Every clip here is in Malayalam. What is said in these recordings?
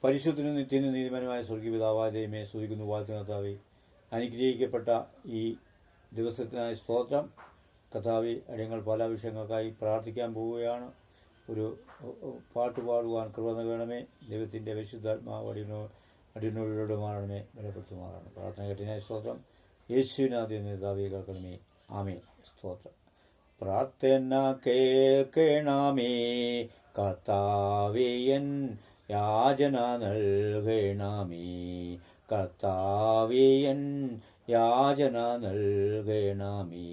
പരിശുദ്ധനും നിത്യനും നീതിമാനുമായ സ്വർഗീയ പിതാവായ ദൈവമേ, സ്തുതിക്കുന്നു, വാഴ്ത്തുന്നു കർത്താവേ. അനുഗ്രഹിക്കപ്പെട്ട ഈ ദിവസത്തിനായി സ്തോത്രം കർത്താവേ. അടിയങ്ങൾ പല വിഷയങ്ങൾക്കായി പ്രാർത്ഥിക്കാൻ പോവുകയാണ്. ഒരു പാട്ട് പാടുവാൻ കൃപ നൽകണമേ. ദൈവത്തിൻ്റെ പരിശുദ്ധാത്മാവ് അടിയനോട് മാറണമേ, ബലപ്പെടുത്തുമാറാണ്. പ്രാർത്ഥന കേട്ടതിനായി സ്തോത്രം. യേശുവിനാദ്യം നേതാവേ കേൾക്കണമേ. ആമേൻ. സ്തോത്രം. പ്രാർത്ഥന കേൾക്കണമേ കർത്താവേ, എൻ യാചന നൽകണമേ കർത്താവേ, എൻ യാചന നൽകണമേ.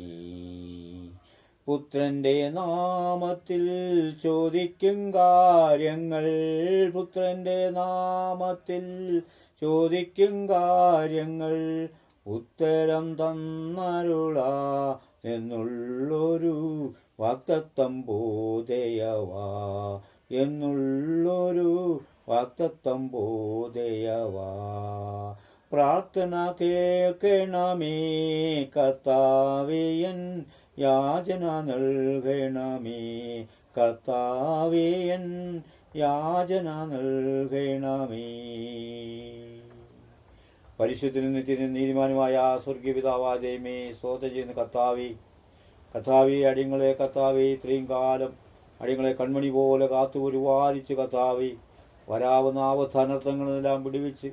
പുത്രന്റെ നാമത്തിൽ ചോദിക്കും കാര്യങ്ങൾ, പുത്രന്റെ നാമത്തിൽ ചോദിക്കും കാര്യങ്ങൾ, ഉത്തരം തന്നരുള എന്നുള്ളൊരു വാഗ്ദത്തം ബോധയവാ, എന്നുള്ളൊരു വാഗ്ദത്തം ബോധയവാ. പ്രാർത്ഥന കേൾക്കണമേ കർത്താവേ, എൻ യാചന നൽകണമേ കർത്താവേ, എൻ യാചന നൽകണമേ. പരിശുദ്ധനും നിത്യനും നീതിമാനുമായ സ്വർഗീയ പിതാവായ ദൈവമേ, സ്തോത്രം ചെയ്യുന്ന കർത്താവേ. കർത്താവേ, അടിയങ്ങളെ കർത്താവേ, ഇത്രയും കാലം അടിയങ്ങളെ കൺമണി പോലെ കാത്തു പരിപാലിച്ച് കർത്താവേ, വരാവുന്ന ആവധാനർത്ഥങ്ങളെല്ലാം വിടുവിച്ച്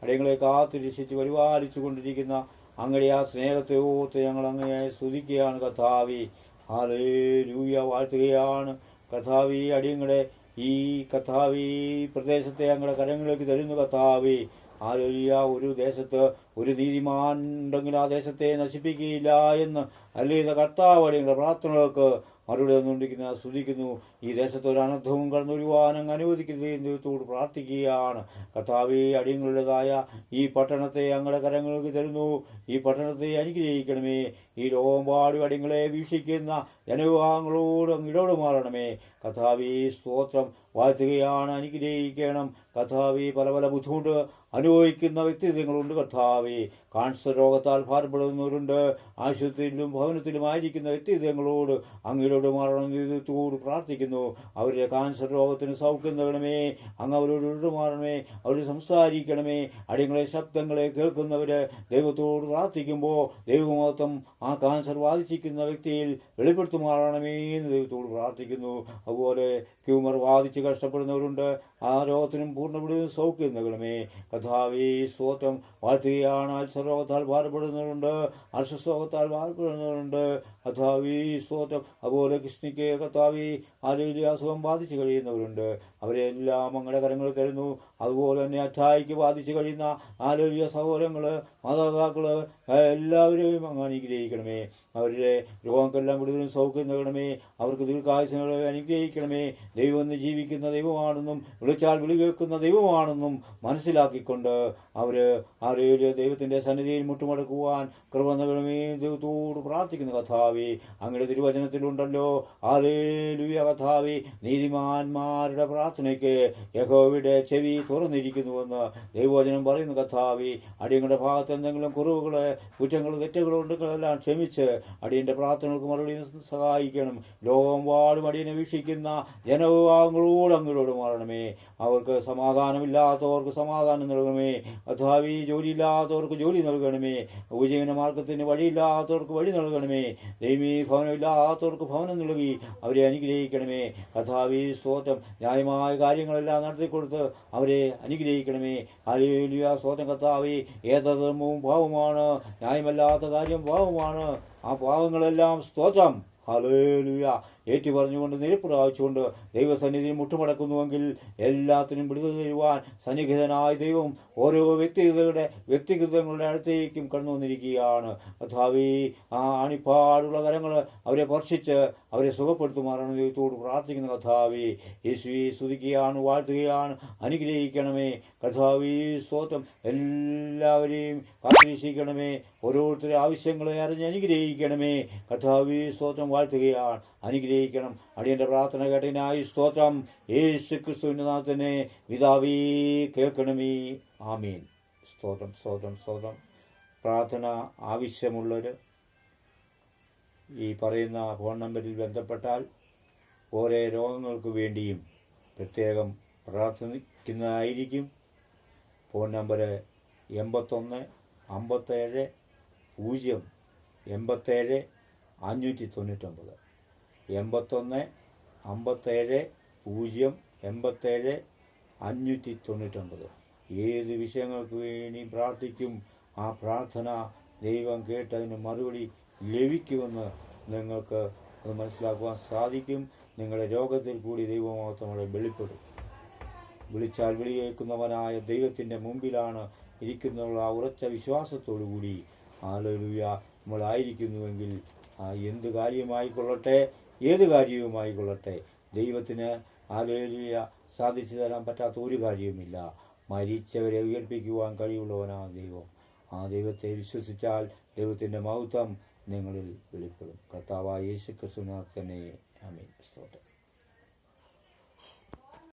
അടിയങ്ങളെ കാത്തു രക്ഷിച്ച് പരിപാലിച്ചു കൊണ്ടിരിക്കുന്ന അങ്ങയുടെ ആ സ്നേഹത്തെ ഓർത്ത് ഞങ്ങൾ അങ്ങനെ സ്തുതിക്കുകയാണ് കർത്താവേ. ഹല്ലേലൂയ, വാഴ്ത്തുകയാണ് കർത്താവേ. അടിയങ്ങളെ ഈ കർത്താവേ പ്രദേശത്തെ ഞങ്ങളുടെ കരങ്ങളിലേക്ക് തരുന്നു കർത്താവേ. ഹല്ലേലൂയ. ഒരു ദേശത്ത് ഒരു നീതിമാൻ ഉണ്ടെങ്കിൽ ആ ദേശത്തെ നശിപ്പിക്കുകയില്ല എന്ന് അല്ലേത കർത്താവ് അടിയങ്ങളുടെ പ്രാർത്ഥനകൾക്ക് മറുപടി തന്നുകൊണ്ടിരിക്കുന്ന സ്തുതിക്കുന്നു. ഈ ദേശത്ത് ഒരു അനർത്ഥവും കടന്നൊരുവാൻ അങ്ങ് അനുവദിക്കരുത് എന്ന് ദൈവത്തോട് പ്രാർത്ഥിക്കുകയാണ് കർത്താവേ. അടിയങ്ങളുടേതായ ഈ പട്ടണത്തെ ഞങ്ങളുടെ കരങ്ങൾക്ക് തരുന്നു. ഈ പട്ടണത്തെ അനുഗ്രഹിക്കണമേ. ഈ ലോകമ്പാടും അടിയങ്ങളെ വീക്ഷിക്കുന്ന ജനവിഭാഗങ്ങളോട് അങ്ങോട് മാറണമേ കർത്താവേ. സ്തോത്രം. വാഴ്ത്തുകയാണ്, അനുഗ്രഹിക്കണം കർത്താവേ. പല പല ബുദ്ധിമുട്ട് അനുഭവിക്കുന്ന വ്യക്തിത്വങ്ങളുണ്ട് കർത്താവേ. കാൻസർ രോഗത്താൽ ഭാരപ്പെടുന്നവരുണ്ട്. ആശുപത്രിയിലും ഭവനത്തിലും ആയിരിക്കുന്ന വ്യക്തിത്വങ്ങളോട് അങ്ങോട് മാറണം ദൈവത്തോട് പ്രാർത്ഥിക്കുന്നു. അവരുടെ കാൻസർ രോഗത്തിന് സൗഖ്യം നൽകണമേ. അങ്ങ് അവരോട് മാറണമേ. അവർ സംസാരിക്കണമേ. അടിയങ്ങളെ ശബ്ദങ്ങളെ കേൾക്കുന്നവര് ദൈവത്തോട് പ്രാർത്ഥിക്കുമ്പോൾ ദൈവമഹത്വം ആ കാൻസർ ബാധിച്ചിരിക്കുന്ന വ്യക്തിയിൽ വെളിപ്പെടുത്തുമാറണമേ എന്ന് ദൈവത്തോട് പ്രാർത്ഥിക്കുന്നു. അതുപോലെ ട്യൂമർ ബാധിച്ച് കഷ്ടപ്പെടുന്നവരുണ്ട്. ആ രോഗത്തിനും പൂർണ്ണപ്പെടുന്ന സൗഖ്യം നൽകണമേ കർത്താവേ. സ്തോത്രം. വാഴ്ത്തുകയാണ്. അൾസർ രോഗത്താൽ ഭാരപ്പെടുന്നവരുണ്ട്. അർശരോഗത്താൽ ഭാരപ്പെടുന്നവരുണ്ട് കർത്താവേ. സ്തോത്രം. അതുപോലെ കൃഷ്ണിക്ക് കർത്താവേ ആരോഗ്യ അസുഖം ബാധിച്ചു കഴിയുന്നവരുണ്ട്. അവരെല്ലാം അങ്ങയുടെ കരങ്ങൾ തരുന്നു. അതുപോലെ തന്നെ അറ്റായിക്ക് ബാധിച്ചു കഴിയുന്ന ആരോഗ്യ സഹോദരങ്ങള് മാതാപിതാക്കള് എല്ലാവരെയും അങ്ങ് അനുഗ്രഹിക്കണമേ. അവരുടെ രോഗങ്ങൾക്കെല്ലാം വിടുതലും സൗഖ്യം നൽകണമേ. അവർക്ക് ദീർഘായുസ്സുകളെ അനുഗ്രഹിക്കണമേ. ദൈവം എന്ന് ജീവിക്കുന്ന ദൈവമാണെന്നും വിളിച്ചാൽ വിളി കേൾക്കുന്ന ദൈവമാണെന്നും മനസ്സിലാക്കിക്കൊണ്ട് അവര് ആരോഗ്യ ദൈവത്തിന്റെ സന്നിധിയിൽ മുട്ടുമടക്കുവാൻ കൃപ നൽകണമേ. ദൈവത്തോട് പ്രാർത്ഥിക്കുന്ന കർത്താവേ. അങ്ങയുടെ തിരുവചനത്തിലുണ്ടല്ലോ ഹല്ലേലൂയ കർത്താവേ, നീതിമാന്മാരുടെ പ്രാർത്ഥനയ്ക്ക് യഹോവയുടെ ചെവി തുറന്നിരിക്കുന്നുവെന്ന് ദൈവവചനം പറയുന്നു കർത്താവേ. അടിയങ്ങളുടെ ഭാഗത്ത് എന്തെങ്കിലും കുറവുകള് കുറ്റങ്ങൾ തെറ്റുകൾ ഉണ്ടെങ്കിലെല്ലാം ക്ഷമിച്ച് അടിയന്റെ പ്രാർത്ഥനകൾക്ക് മറുപടി സഹായിക്കണം. ലോകമെമ്പാടും അടിയനെ വീക്ഷിക്കുന്ന ജനവിഭാഗങ്ങളോട് അങ്ങോട് മാറണമേ. അവർക്ക് സമാധാനമില്ലാത്തവർക്ക് സമാധാനം നൽകണമേ കർത്താവേ. ജോലിയില്ലാത്തവർക്ക് ജോലി നൽകണമേ. ഉപജീവന മാർഗത്തിന് വഴിയില്ലാത്തവർക്ക് വഴി നൽകണമേ. ദൈവമേ, ഭവനമില്ലാത്തവർക്ക് ഭവനം നൽകി അവരെ അനുഗ്രഹിക്കണമേ കർത്താവേ. സ്തോത്രം. ന്യായമായ കാര്യങ്ങളെല്ലാം നടത്തിക്കൊടുത്ത് അവരെ അനുഗ്രഹിക്കണമേ. ഹല്ലേലൂയ. സ്തോത്രം കർത്താവേ. ഏതധർമ്മവും പാവമാണ്, ന്യായമല്ലാത്ത കാര്യം പാവമാണ്. ആ പാവങ്ങളെല്ലാം സ്തോത്രം ഹല്ലേലൂയ ഏറ്റു പറഞ്ഞുകൊണ്ട് നിരപ്പ് പ്രാപിച്ചുകൊണ്ട് ദൈവസന്നിധിയിൽ മുട്ടുമടക്കുന്നുവെങ്കിൽ എല്ലാത്തിനും വിടുതൽ തരുവാൻ സന്നിഹിതനായ ദൈവം ഓരോ വ്യക്തിഗതങ്ങളുടെ അടുത്തേക്കും കടന്നു വന്നിരിക്കുകയാണ് കർത്താവേ. ആ അണിപ്പാടുള്ള കരങ്ങൾ അവരെ സ്പർശിച്ച് അവരെ സുഖപ്പെടുത്തുമാറാണ് ദൈവത്തോട് പ്രാർത്ഥിക്കുന്ന കർത്താവേ. യേശുവേ, സ്തുതിക്കുകയാണ്, വാഴ്ത്തുകയാണ്, അനുഗ്രഹിക്കണമേ കർത്താവേ. സ്തോത്രം. എല്ലാവരെയും കാത്തിരക്ഷിക്കണമേ. ഓരോരുത്തരുടെ ആവശ്യങ്ങളെ അറിഞ്ഞ് അനുഗ്രഹിക്കണമേ കർത്താവേ. സ്തോത്രം. വാഴ്ത്തുകയാണ്, അനുഗ്രഹിക്കണം. അടിയന്റെ പ്രാർത്ഥന കേട്ടതിനായി സ്തോത്രം. യേശു ക്രിസ്തുവിന്റെ നാമത്തിൽ തന്നെ പിതാവേ കേൾക്കണമേ. ആമീൻ. സ്തോത്രം, സ്തോത്രം, സ്തോത്രം. പ്രാർത്ഥന ആവശ്യമുള്ളവർ ഈ പറയുന്ന ഫോൺ നമ്പറിൽ ബന്ധപ്പെട്ടാൽ ഓരോ രോഗങ്ങൾക്ക് വേണ്ടിയും പ്രത്യേകം പ്രാർത്ഥിക്കുന്നതായിരിക്കും. Phone number 81 57 0 87 599. 81 57 0 87 599. ഏത് വിഷയങ്ങൾക്ക് വേണ്ടി പ്രാർത്ഥിക്കും ആ പ്രാർത്ഥന ദൈവം കേട്ടതിന് മറുപടി ലഭിക്കുമെന്ന് നിങ്ങൾക്ക് അത് മനസ്സിലാക്കുവാൻ സാധിക്കും. നിങ്ങളുടെ രോഗത്തിൽ കൂടി ദൈവമഹത്വങ്ങളെ വെളിപ്പെടും. വിളിച്ചാൽ വിളി കേൾക്കുന്നവനായ ദൈവത്തിൻ്റെ മുമ്പിലാണ് ഇരിക്കുന്നുള്ള ആ ഉറച്ച വിശ്വാസത്തോടു കൂടി ഹല്ലേലൂയ നമ്മളായിരിക്കുന്നുവെങ്കിൽ എന്ത് കാര്യമായിക്കൊള്ളട്ടെ, ഏത് കാര്യവുമായിക്കൊള്ളട്ടെ, ദൈവത്തിന് ഹല്ലേലൂയ സാധിച്ചു തരാൻ പറ്റാത്ത ഒരു കാര്യവുമില്ല. മരിച്ചവരെ ഉയർപ്പിക്കുവാൻ കഴിവുള്ളവനാണ് ദൈവം. ആ ദൈവത്തെ വിശ്വസിച്ചാൽ ദൈവത്തിൻ്റെ മഹത്വം നിങ്ങളിൽ വെളിപ്പെടും. കർത്താവായ യേശു ക്രിസ്തുവിനാൽ തന്നെ ആമേൻ. സ്തോത്രം.